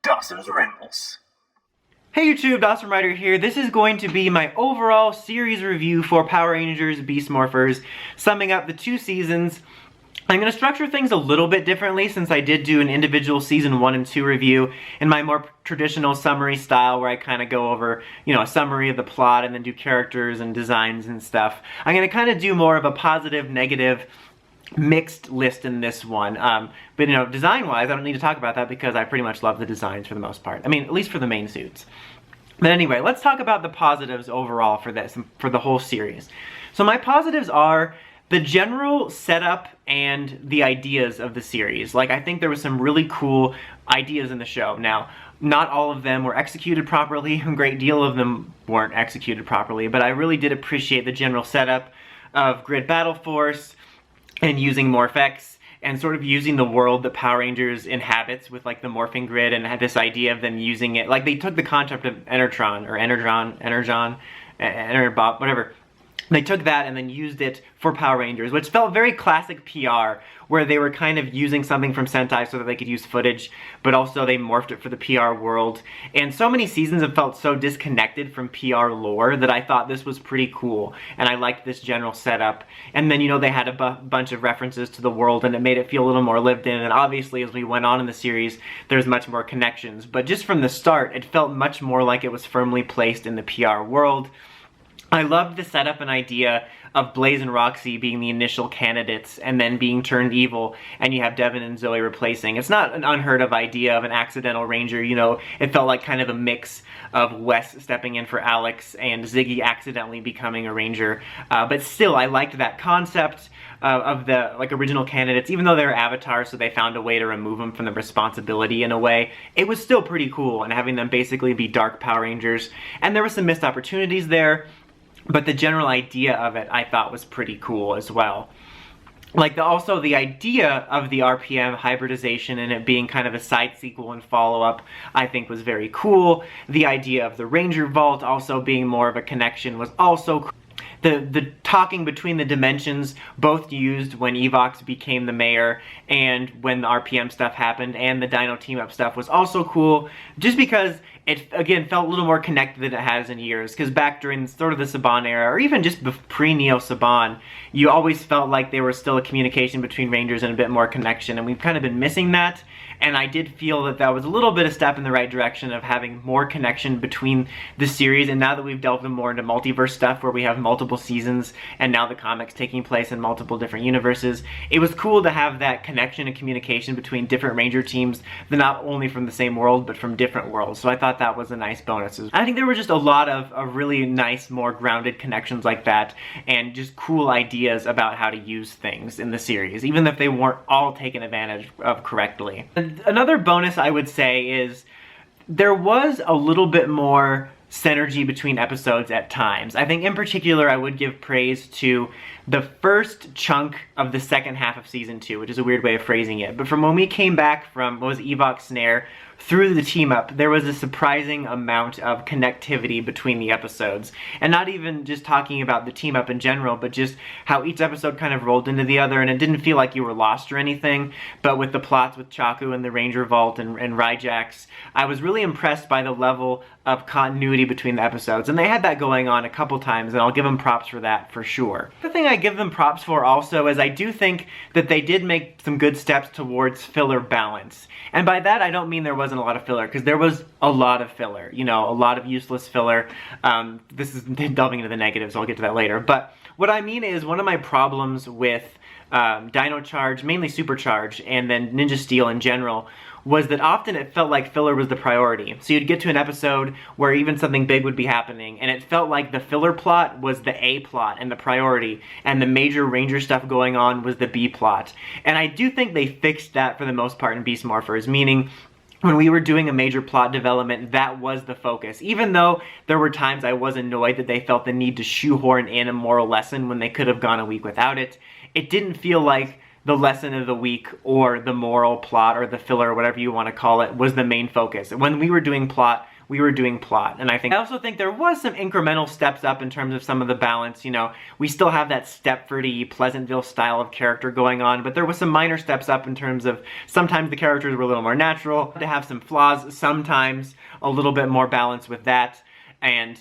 Dawson's Rambles. Hey YouTube, Dawson Ryder here. This is going to be my overall series review for Power Rangers Beast Morphers, summing up the 2 seasons. I'm going to structure things a little bit differently since I did do an individual season 1 and 2 review in my more traditional summary style where I kind of go over, a summary of the plot and then do characters and designs and stuff. I'm going to kind of do more of a positive, negative, mixed list in this one. But design-wise, I don't need to talk about that because I pretty much love the designs for the most part. I mean, at least for the main suits. But anyway, let's talk about the positives overall for this, for the whole series. So my positives are the general setup and the ideas of the series. Like, I think there was some really cool ideas in the show. Now, not all of them were executed properly. A great deal of them weren't executed properly, but I really did appreciate the general setup of Grid Battle Force and using MorphX and sort of using the world that Power Rangers inhabits with like the morphing grid, and had this idea of them using it. Like, they took the concept of Enertron, whatever. They took that and then used it for Power Rangers, which felt very classic PR, where they were kind of using something from Sentai so that they could use footage, but also they morphed it for the PR world. And so many seasons have felt so disconnected from PR lore that I thought this was pretty cool, and I liked this general setup. And then, they had a bunch of references to the world, and it made it feel a little more lived in, and obviously as we went on in the series, there's much more connections. But just from the start, it felt much more like it was firmly placed in the PR world. I loved the setup and idea of Blaze and Roxy being the initial candidates and then being turned evil, and you have Devin and Zoe replacing. It's not an unheard of idea of an accidental ranger, it felt like kind of a mix of Wes stepping in for Alex and Ziggy accidentally becoming a ranger. But still, I liked that concept of the original candidates, even though they were avatars, so they found a way to remove them from the responsibility in a way. It was still pretty cool, and having them basically be dark Power Rangers. And there were some missed opportunities there, but the general idea of it I thought was pretty cool as well. Also the idea of the RPM hybridization and it being kind of a side sequel and follow-up I think was very cool. The idea of the Ranger Vault also being more of a connection was also cool. The talking between the dimensions, both used when Evox became the mayor and when the RPM stuff happened, and the Dino team-up stuff was also cool, just because it, again, felt a little more connected than it has in years. Because back during sort of the Saban era, or even just pre-Neo Saban, you always felt like there was still a communication between Rangers and a bit more connection, and we've kind of been missing that. And I did feel that that was a little bit of a step in the right direction of having more connection between the series. And now that we've delved more into multiverse stuff where we have multiple seasons and now the comics taking place in multiple different universes, it was cool to have that connection and communication between different Ranger teams that not only from the same world but from different worlds. So I thought that was a nice bonus. I think there were just a lot of really nice, more grounded connections like that, and just cool ideas about how to use things in the series, even if they weren't all taken advantage of correctly. Another bonus I would say is there was a little bit more synergy between episodes at times. I think in particular I would give praise to the first chunk of the second half of season 2, which is a weird way of phrasing it, but from when we came back from, what was Evox Snare, through the team-up, there was a surprising amount of connectivity between the episodes. And not even just talking about the team-up in general, but just how each episode kind of rolled into the other, and it didn't feel like you were lost or anything. But with the plots with Chaku and the Ranger Vault and Ryjax, I was really impressed by the level of continuity between the episodes. And they had that going on a couple times, and I'll give them props for that for sure. The thing I give them props for also is I do think that they did make some good steps towards filler balance. And by that I don't mean there wasn't a lot of filler, because there was a lot of filler, a lot of useless filler. This is delving into the negatives, so I'll get to that later. But what I mean is, one of my problems with Dino Charge, mainly Supercharge, and then Ninja Steel in general, was that often it felt like filler was the priority. So you'd get to an episode where even something big would be happening, and it felt like the filler plot was the A plot and the priority, and the major Ranger stuff going on was the B plot. And I do think they fixed that for the most part in Beast Morphers, meaning when we were doing a major plot development, that was the focus. Even though there were times I was annoyed that they felt the need to shoehorn in a moral lesson when they could have gone a week without it, it didn't feel like the lesson of the week or the moral plot or the filler or whatever you want to call it was the main focus. When we were doing plot, we were doing plot. And I also think there was some incremental steps up in terms of some of the balance. You know, we still have that Stepfordy, Pleasantville style of character going on, but there was some minor steps up in terms of sometimes the characters were a little more natural, to have some flaws, sometimes a little bit more balance with that. And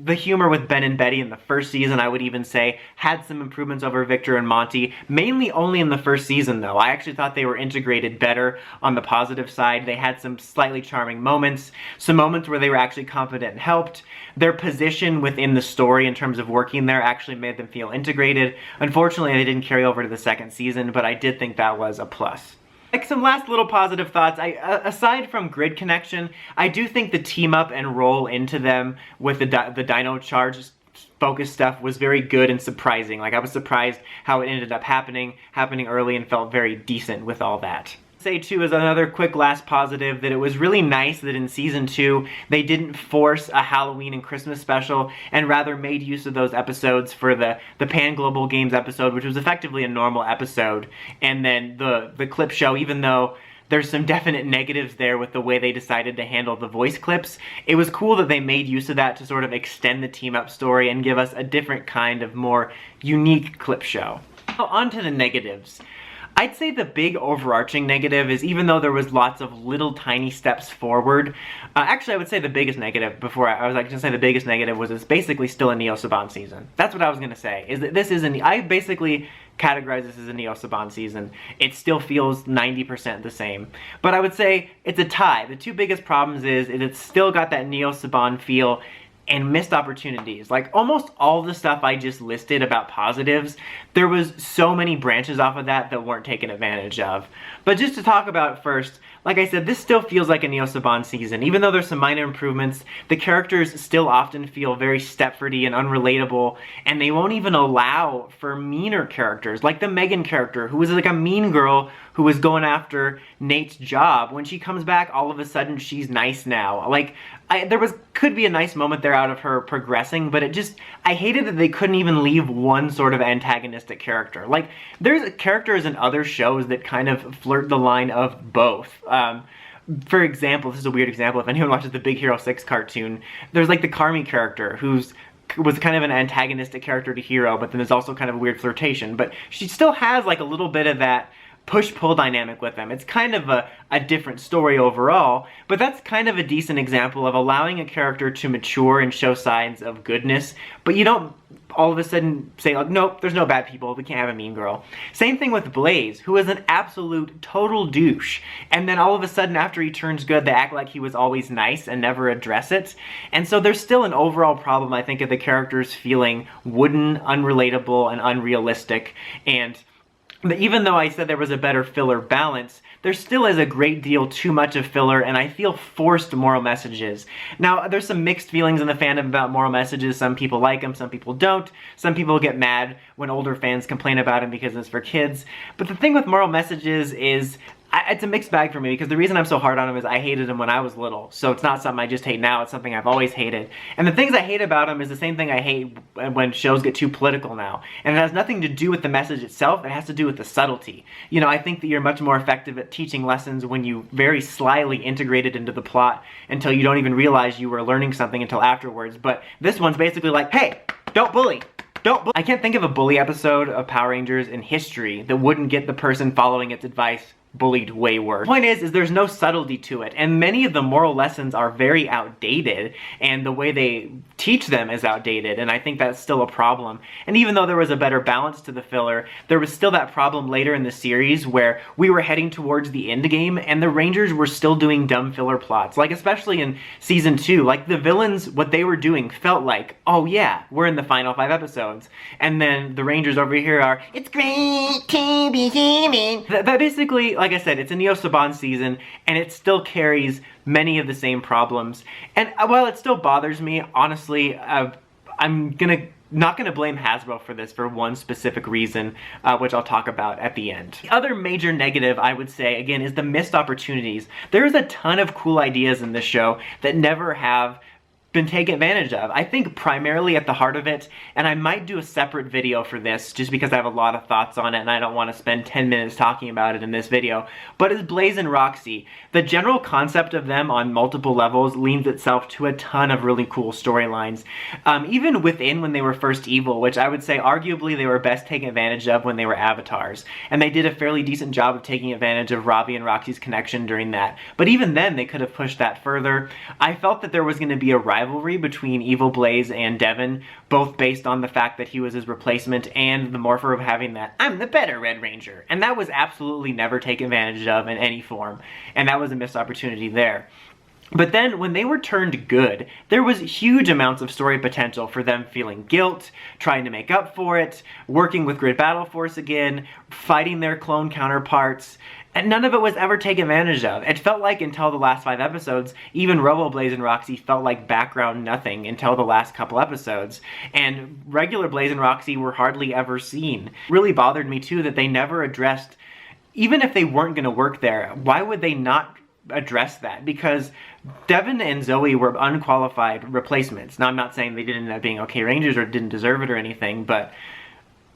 the humor with Ben and Betty in the first season, I would even say, had some improvements over Victor and Monty, mainly only in the first season, though. I actually thought they were integrated better on the positive side. They had some slightly charming moments, some moments where they were actually confident and helped. Their position within the story in terms of working there actually made them feel integrated. Unfortunately, they didn't carry over to the second season, but I did think that was a plus. Like some last little positive thoughts, aside from grid connection, I do think the team up and roll into them with the Dino Charge focus stuff was very good and surprising. Like, I was surprised how it ended up happening early, and felt very decent with all that. Say too, as another quick last positive, that it was really nice that in season 2 they didn't force a Halloween and Christmas special, and rather made use of those episodes for the Pan Global Games episode, which was effectively a normal episode, and then the clip show, even though there's some definite negatives there with the way they decided to handle the voice clips. It was cool that they made use of that to sort of extend the team up story and give us a different kind of more unique clip show. Now on to the negatives. I'd say the big overarching negative is, even though there was lots of little tiny steps forward, actually I would say the biggest negative, before I was like going to say the biggest negative, was it's basically still a Neo Saban season. That's what I was going to say, is that this isn't, I basically categorize this as a Neo Saban season. It still feels 90% the same. But I would say it's a tie. The two biggest problems is it's still got that Neo Saban feel, and missed opportunities. Like, almost all the stuff I just listed about positives, there was so many branches off of that weren't taken advantage of. But just to talk about it first, like I said, this still feels like a Neo Saban season. Even though there's some minor improvements, the characters still often feel very Stepfordy and unrelatable, and they won't even allow for meaner characters, like the Megan character, who was like a mean girl who was going after Nate's job. When she comes back, all of a sudden she's nice now. Like, could be a nice moment there out of her progressing, but I hated that they couldn't even leave one sort of antagonistic character. Like, there's characters in other shows that kind of flirt the line of both. For example, this is a weird example, if anyone watches the Big Hero 6 cartoon, there's like the Carmi character, was kind of an antagonistic character to Hero, but then there's also kind of a weird flirtation. But she still has like a little bit of that push-pull dynamic with them. It's kind of a different story overall, but that's kind of a decent example of allowing a character to mature and show signs of goodness, but you don't all of a sudden say, like, nope, there's no bad people, we can't have a mean girl. Same thing with Blaze, who is an absolute total douche, and then all of a sudden after he turns good, they act like he was always nice and never address it. And so there's still an overall problem, I think, of the characters feeling wooden, unrelatable, and unrealistic. And even though I said there was a better filler balance, there still is a great deal too much of filler, and I feel forced moral messages. Now, there's some mixed feelings in the fandom about moral messages. Some people like them, some people don't. Some people get mad when older fans complain about them because it's for kids. But the thing with moral messages is, it's a mixed bag for me, because the reason I'm so hard on them is I hated them when I was little. So it's not something I just hate now, it's something I've always hated. And the things I hate about them is the same thing I hate when shows get too political now. And it has nothing to do with the message itself, it has to do with the subtlety. You know, I think that you're much more effective at teaching lessons when you very slyly integrate it into the plot until you don't even realize you were learning something until afterwards. But this one's basically like, hey, don't bully! Don't bully! I can't think of a bully episode of Power Rangers in history that wouldn't get the person following its advice bullied way worse. The point is there's no subtlety to it, and many of the moral lessons are very outdated, and the way they teach them is outdated, and I think that's still a problem. And even though there was a better balance to the filler, there was still that problem later in the series where we were heading towards the end game, and the Rangers were still doing dumb filler plots. Like, especially in Season 2, like, the villains, what they were doing felt like, oh yeah, we're in the final 5 episodes. And then the Rangers over here are, it's great to be human. That basically, like I said, it's a Neo Saban season, and it still carries many of the same problems. And while it still bothers me, honestly, I'm not gonna blame Hasbro for this for one specific reason, which I'll talk about at the end. The other major negative, I would say, again, is the missed opportunities. There's a ton of cool ideas in this show that never have been taken advantage of. I think primarily at the heart of it, and I might do a separate video for this just because I have a lot of thoughts on it and I don't want to spend 10 minutes talking about it in this video, but is Blaze and Roxy. The general concept of them on multiple levels leans itself to a ton of really cool storylines. Even within when they were first evil, which I would say arguably they were best taken advantage of when they were avatars. And they did a fairly decent job of taking advantage of Robbie and Roxy's connection during that. But even then, they could have pushed that further. I felt that there was going to be a rivalry between Evil Blaze and Devin, both based on the fact that he was his replacement and the Morpher of having that, I'm the better Red Ranger. And that was absolutely never taken advantage of in any form. And that was a missed opportunity there. But then, when they were turned good, there was huge amounts of story potential for them feeling guilt, trying to make up for it, working with Grid Battle Force again, fighting their clone counterparts, and none of it was ever taken advantage of. It felt like until the last 5 episodes, even Robo Blaze and Roxy felt like background nothing until the last couple episodes. And regular Blaze and Roxy were hardly ever seen. It really bothered me too that they never addressed, even if they weren't going to work there, why would they not address that? Because Devin and Zoe were unqualified replacements. Now, I'm not saying they didn't end up being okay Rangers or didn't deserve it or anything, but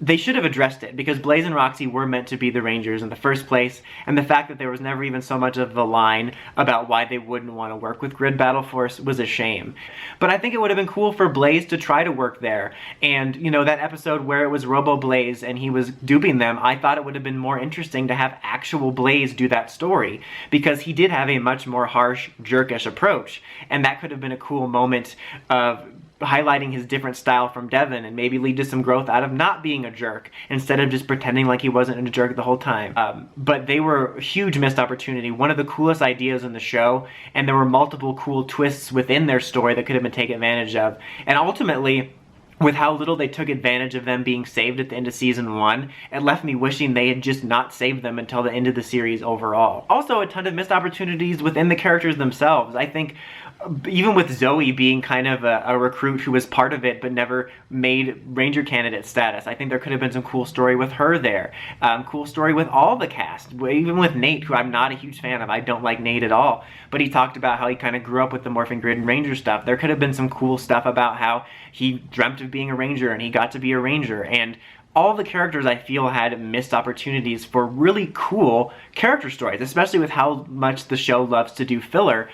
they should have addressed it because Blaze and Roxy were meant to be the Rangers in the first place, and the fact that there was never even so much of a line about why they wouldn't want to work with Grid Battle Force was a shame. But I think it would have been cool for Blaze to try to work there, and you know, that episode where it was Robo Blaze and he was duping them, I thought it would have been more interesting to have actual Blaze do that story, because he did have a much more harsh, jerkish approach, and that could have been a cool moment of highlighting his different style from Devin and maybe lead to some growth out of not being a jerk instead of just pretending like he wasn't a jerk the whole time. But they were a huge missed opportunity, one of the coolest ideas in the show, and there were multiple cool twists within their story that could have been taken advantage of. And ultimately, with how little they took advantage of them being saved at the end of season 1, it left me wishing they had just not saved them until the end of the series overall. Also, a ton of missed opportunities within the characters themselves. I think even with Zoe being kind of a recruit who was part of it but never made Ranger candidate status, I think there could have been some cool story with her there. Cool story with all the cast, even with Nate, who I'm not a huge fan of. I don't like Nate at all, but he talked about how he kind of grew up with the Morphing Grid and Ranger stuff. There could have been some cool stuff about how he dreamt of being a Ranger and he got to be a Ranger, and all the characters I feel had missed opportunities for really cool character stories, especially with how much the show loves to do filler.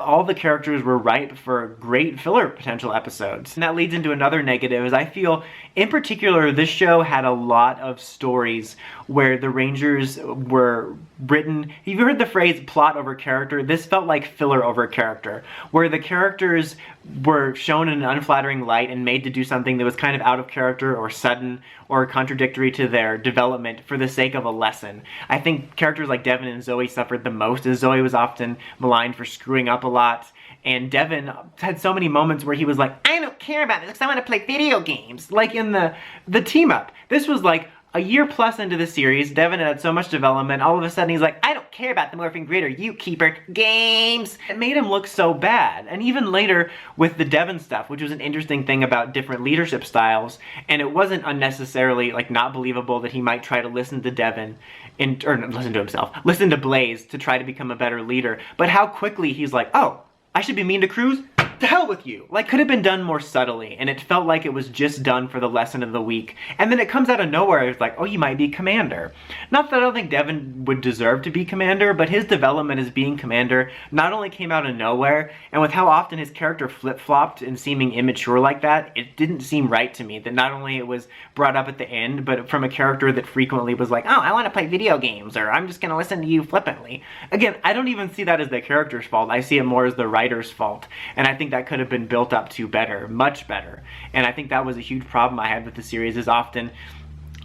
All the characters were ripe for great filler potential episodes. And that leads into another negative, is I feel, in particular, this show had a lot of stories where the Rangers were written, you've heard the phrase plot over character, this felt like filler over character, where the characters were shown in an unflattering light and made to do something that was kind of out of character or sudden or contradictory to their development for the sake of a lesson. I think characters like Devin and Zoe suffered the most, as Zoe was often maligned for screwing up a lot, and Devin had so many moments where he was like, I don't care about this because I want to play video games. Like in the team up. This was like a year plus into the series, Devin had so much development, all of a sudden he's like, I don't care about the Morphing Grid or you keeper games. It made him look so bad. And even later with the Devin stuff, which was an interesting thing about different leadership styles, and it wasn't unnecessarily like not believable that he might try to listen to Devin, or listen to himself, listen to Blaze to try to become a better leader. But how quickly he's like, oh, I should be mean to Cruz? To hell with you. Like, could have been done more subtly, and it felt like it was just done for the lesson of the week. And then it comes out of nowhere, it's like, oh, you might be commander. Not that I don't think Devin would deserve to be commander, but his development as being commander not only came out of nowhere, and with how often his character flip-flopped and seeming immature like that, it didn't seem right to me that not only it was brought up at the end, but from a character that frequently was like, oh, I want to play video games, or I'm just going to listen to you flippantly. Again, I don't even see that as the character's fault. I see it more as the writer's fault, and I think that could have been built up to better, much better. And I think that was a huge problem I had with the series, is often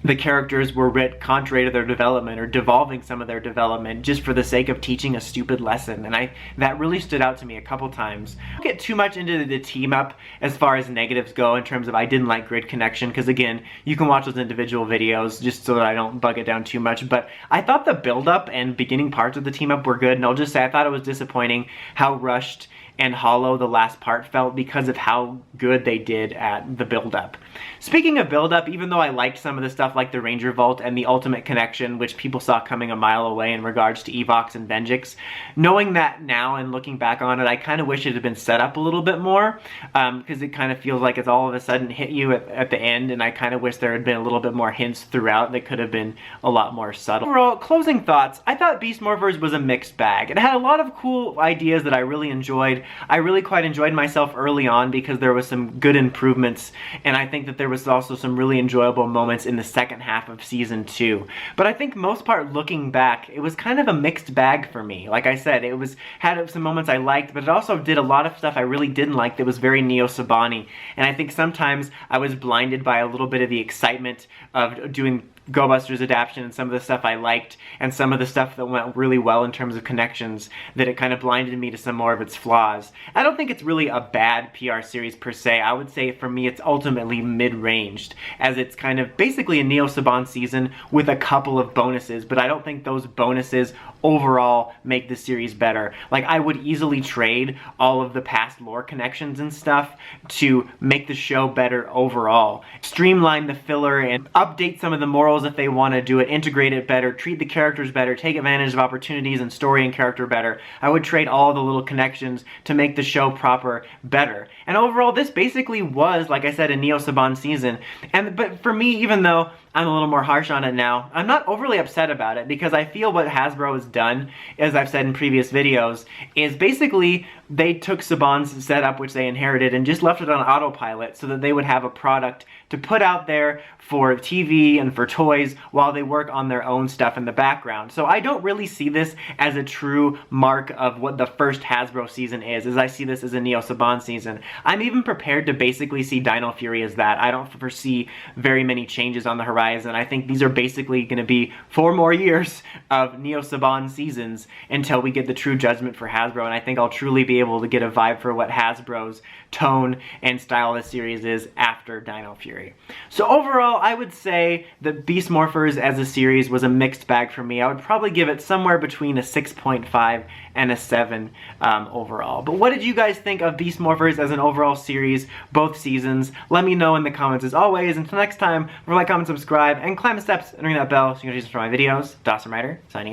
the characters were writ contrary to their development or devolving some of their development just for the sake of teaching a stupid lesson. And that really stood out to me a couple times. I won't get too much into the team up as far as negatives go in terms of I didn't like Grid Connection, because again, you can watch those individual videos just so that I don't bug it down too much. But I thought the build up and beginning parts of the team up were good, and I'll just say I thought it was disappointing how rushed and hollow the last part felt because of how good they did at the build up. Speaking of build-up, even though I liked some of the stuff like the Ranger Vault and the Ultimate Connection, which people saw coming a mile away in regards to Evox and Venjix, knowing that now and looking back on it, I kind of wish it had been set up a little bit more, because it kind of feels like it's all of a sudden hit you at the end, and I kind of wish there had been a little bit more hints throughout that could have been a lot more subtle. Overall, closing thoughts, I thought Beast Morphers was a mixed bag. It had a lot of cool ideas that I really enjoyed. I really quite enjoyed myself early on because there was some good improvements, and I think that there was also some really enjoyable moments in the second half of season 2. But I think most part looking back, it was kind of a mixed bag for me. Like I said, it had some moments I liked, but it also did a lot of stuff I really didn't like that was very Neo-Saban-y. And I think sometimes I was blinded by a little bit of the excitement of doing Go Busters adaptation and some of the stuff I liked and some of the stuff that went really well in terms of connections, that it kind of blinded me to some more of its flaws. I don't think it's really a bad PR series per se. I would say for me it's ultimately mid-ranged, as it's kind of basically a Neo-Saban season with a couple of bonuses, but I don't think those bonuses overall make the series better. Like, I would easily trade all of the past lore connections and stuff to make the show better overall. Streamline the filler and update some of the morals if they want to do it, integrate it better, treat the characters better, take advantage of opportunities and story and character better. I would trade all the little connections to make the show proper better. And overall, this basically was, like I said, a Neo-Saban season. But for me, even though I'm a little more harsh on it now, I'm not overly upset about it, because I feel what Hasbro has done, as I've said in previous videos, is basically they took Saban's setup, which they inherited, and just left it on autopilot so that they would have a product to put out there for TV and for toys while they work on their own stuff in the background. So I don't really see this as a true mark of what the first Hasbro season is, as I see this as a Neo-Saban season. I'm even prepared to basically see Dino Fury as that. I don't foresee very many changes on the horizon. I think these are basically going to be 4 more years of Neo-Saban seasons until we get the true judgment for Hasbro, and I think I'll truly be able to get a vibe for what Hasbro's tone and style of the series is after Dino Fury. So overall, I would say that Beast Morphers as a series was a mixed bag for me. I would probably give it somewhere between a 6.5 and a 7 overall. But what did you guys think of Beast Morphers as an overall series, both seasons? Let me know in the comments as always. Until next time, remember to like, comment, subscribe, and climb the steps and ring that bell so you can notifications for my videos. Dawson Ryder, signing out.